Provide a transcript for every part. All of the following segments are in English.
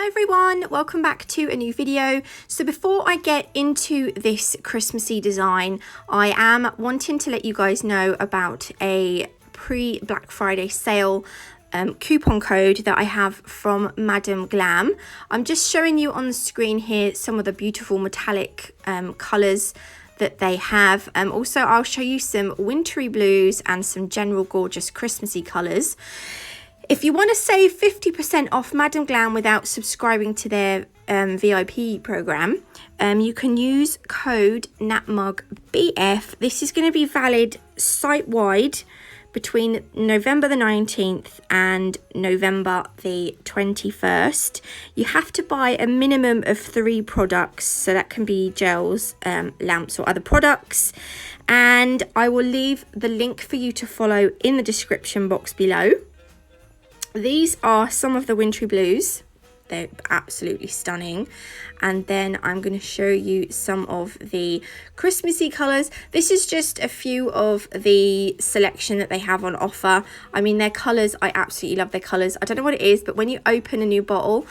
Hi everyone, welcome back to a new video. So before I get into this Christmassy design, I am wanting to let you guys know about a pre-Black Friday sale coupon code that I have from Glam. I'm just showing you on the screen here some of the beautiful metallic colours that they have. Also, I'll show you some wintry blues and some general gorgeous Christmassy colours. If you want to save 50% off Glam without subscribing to their VIP program, you can use code NatMugBF. This is going to be valid site-wide between November the 19th and November the 21st. You have to buy a minimum of 3 products, so that can be gels, lamps or other products. And I will leave the link for you to follow in the description box below. These are some of the wintry blues. They're absolutely stunning. And then I'm going to show you some of the Christmassy colours. This is just a few of the selection that they have on offer. I mean, their colours, I absolutely love their colours. I don't know what it is, but when you open a new bottle,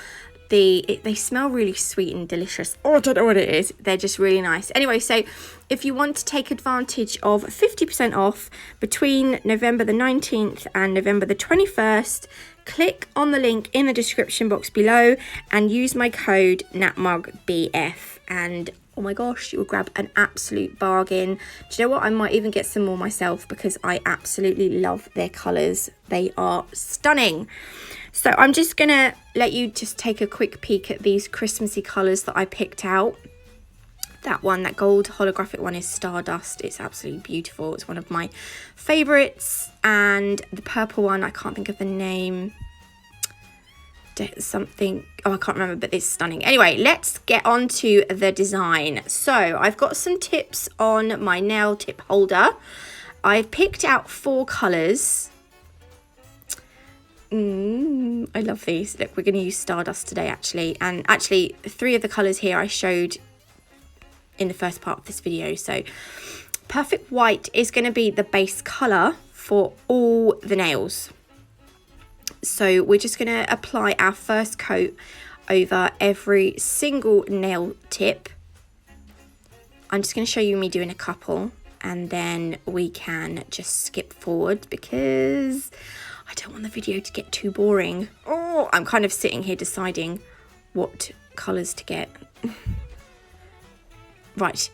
they smell really sweet and delicious. Oh, I don't know what it is. They're just really nice. Anyway, so if you want to take advantage of 50% off between November the 19th and November the 21st, click on the link in the description box below and use my code NatMugBF, and oh my gosh, you will grab an absolute bargain. Do you know what? I might even get some more myself because I absolutely love their colours. They are stunning. So I'm just gonna let you just take a quick peek at these Christmassy colours that I picked out. That one, that gold holographic one, is Stardust. It's absolutely beautiful. It's one of my favourites. And the purple one, I can't think of the name. Something, oh, I can't remember, but it's stunning. Anyway, let's get on to the design. So I've got some tips on my nail tip holder. I've picked out 4 colours. I love these. Look, we're going to use Stardust today, actually. And actually, 3 of the colours here I showed in the first part of this video. So Perfect White is going to be the base colour for all the nails. So we're just going to apply our first coat over every single nail tip. I'm just going to show you me doing a couple, and then we can just skip forward because I don't want the video to get too boring. Oh, I'm kind of sitting here deciding what colours to get. Right,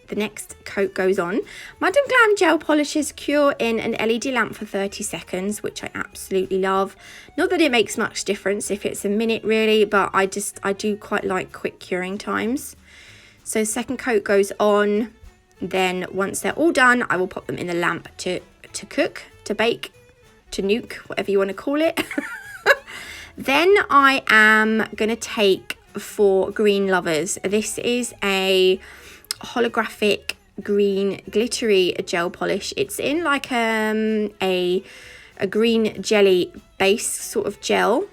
the next coat goes on. Glam gel polishes cure in an LED lamp for 30 seconds, which I absolutely love. Not that it makes much difference if it's a minute really, but I do quite like quick curing times. So second coat goes on. Then once they're all done, I will pop them in the lamp to cook, to bake, to nuke, whatever you want to call it. Then I am going to take for green lovers. This is a holographic green glittery gel polish. It's in like a green jelly base sort of gel,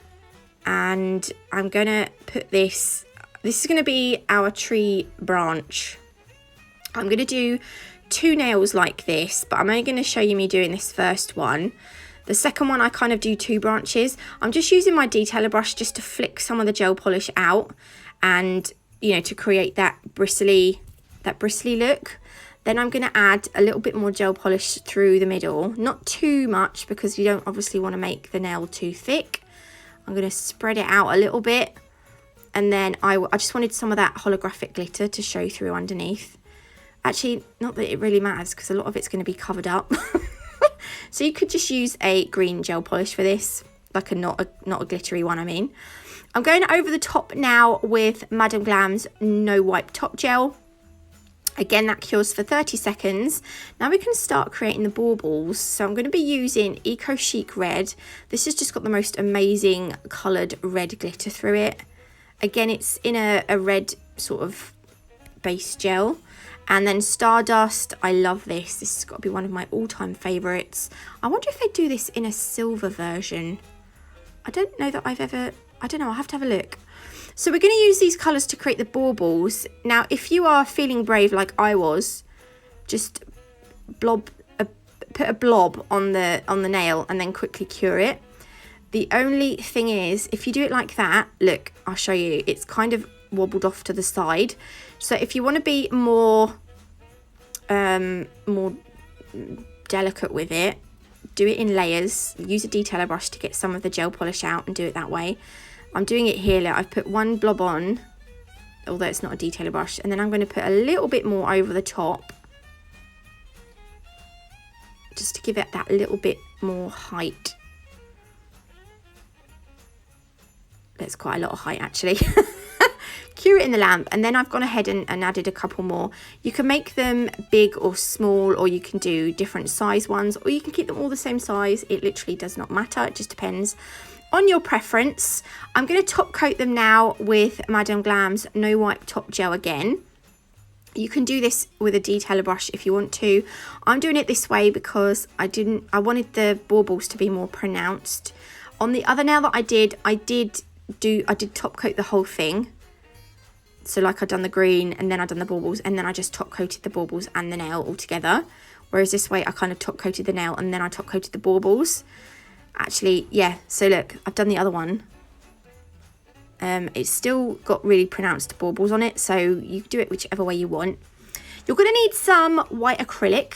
and I'm going to put this is going to be our tree branch. I'm going to do 2 nails like this, but I'm only going to show you me doing this first one. The second one, I kind of do 2 branches. I'm just using my detailer brush just to flick some of the gel polish out and, you know, to create that bristly look. Then I'm going to add a little bit more gel polish through the middle. Not too much because you don't obviously want to make the nail too thick. I'm going to spread it out a little bit. And then I just wanted some of that holographic glitter to show through underneath. Actually, not that it really matters because a lot of it's going to be covered up. So you could just use a green gel polish for this, like not a glittery one, I mean. I'm going over the top now with Glam's No Wipe Top Gel. Again, that cures for 30 seconds. Now we can start creating the baubles. So I'm going to be using Eco Chic Red. This has just got the most amazing coloured red glitter through it. Again, it's in a red sort of base gel. And then Stardust, I love this. This has got to be one of my all-time favourites. I wonder if they do this in a silver version. I don't know that I've ever... I don't know, I'll have to have a look. So we're going to use these colours to create the baubles. Now, if you are feeling brave like I was, just put a blob on the nail and then quickly cure it. The only thing is, if you do it like that, look, I'll show you, it's kind of wobbled off to the side. So if you want to be more delicate with it, do it in layers. Use a detailer brush to get some of the gel polish out and do it that way. I'm doing it here. Look, I've put one blob on, although it's not a detailer brush, and then I'm going to put a little bit more over the top, just to give it that little bit more height. That's quite a lot of height actually. Cure it in the lamp, and then I've gone ahead and added a couple more. You can make them big or small, or you can do different size ones, or you can keep them all the same size. It literally does not matter. It just depends on your preference. I'm going to top coat them now with Madame Glam's No Wipe Top Gel again. You can do this with a detailer brush if you want to. I'm doing it this way because I wanted the baubles to be more pronounced. On the other nail that I did top coat the whole thing. So like I've done the green, and then I've done the baubles, and then I just top coated the baubles and the nail all together. Whereas this way I kind of top coated the nail and then I top coated the baubles. Actually, yeah, so look, I've done the other one. It's still got really pronounced baubles on it, so you do it whichever way you want. You're going to need some white acrylic.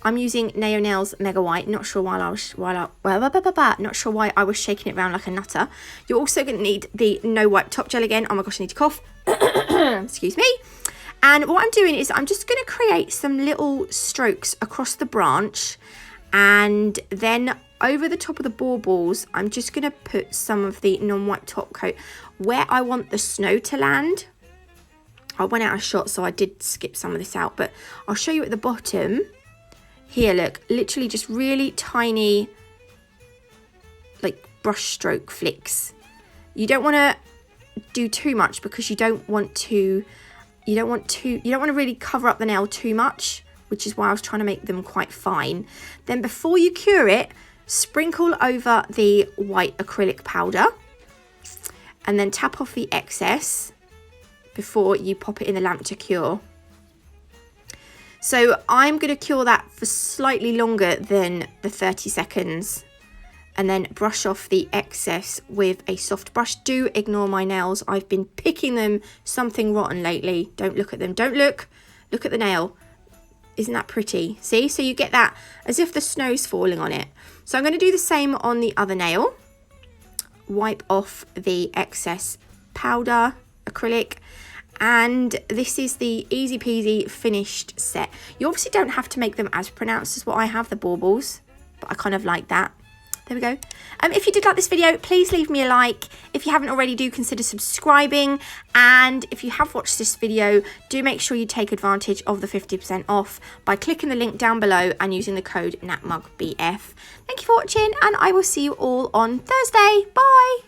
I'm using Neo Nails Mega White. Not sure why I was shaking it around like a nutter. You're also going to need the No Wipe Top Gel again. Oh my gosh, I need to cough. Excuse me. And what I'm doing is I'm just going to create some little strokes across the branch, and then over the top of the baubles, I'm just going to put some of the non-wipe top coat where I want the snow to land. I went out of shot, so I did skip some of this out, but I'll show you at the bottom. Here, look, literally just really tiny, like brush stroke flicks. You don't want to do too much because you don't want to really cover up the nail too much, which is why I was trying to make them quite fine. Then before you cure it, sprinkle over the white acrylic powder and then tap off the excess before you pop it in the lamp to cure. So I'm going to cure that for slightly longer than the 30 seconds and then brush off the excess with a soft brush. Do ignore my nails. I've been picking them something rotten lately. Don't look at them. Don't look. Look at the nail. Isn't that pretty? See? So you get that as if the snow's falling on it. So I'm going to do the same on the other nail. Wipe off the excess powder, acrylic. And this is the easy peasy finished set. You obviously don't have to make them as pronounced as what I have, the baubles, but I kind of like that. There we go. If you did like this video, please leave me a like. If you haven't already, do consider subscribing. And if you have watched this video, do make sure you take advantage of the 50% off by clicking the link down below and using the code NatMugBF. Thank you for watching, and I will see you all on Thursday. Bye.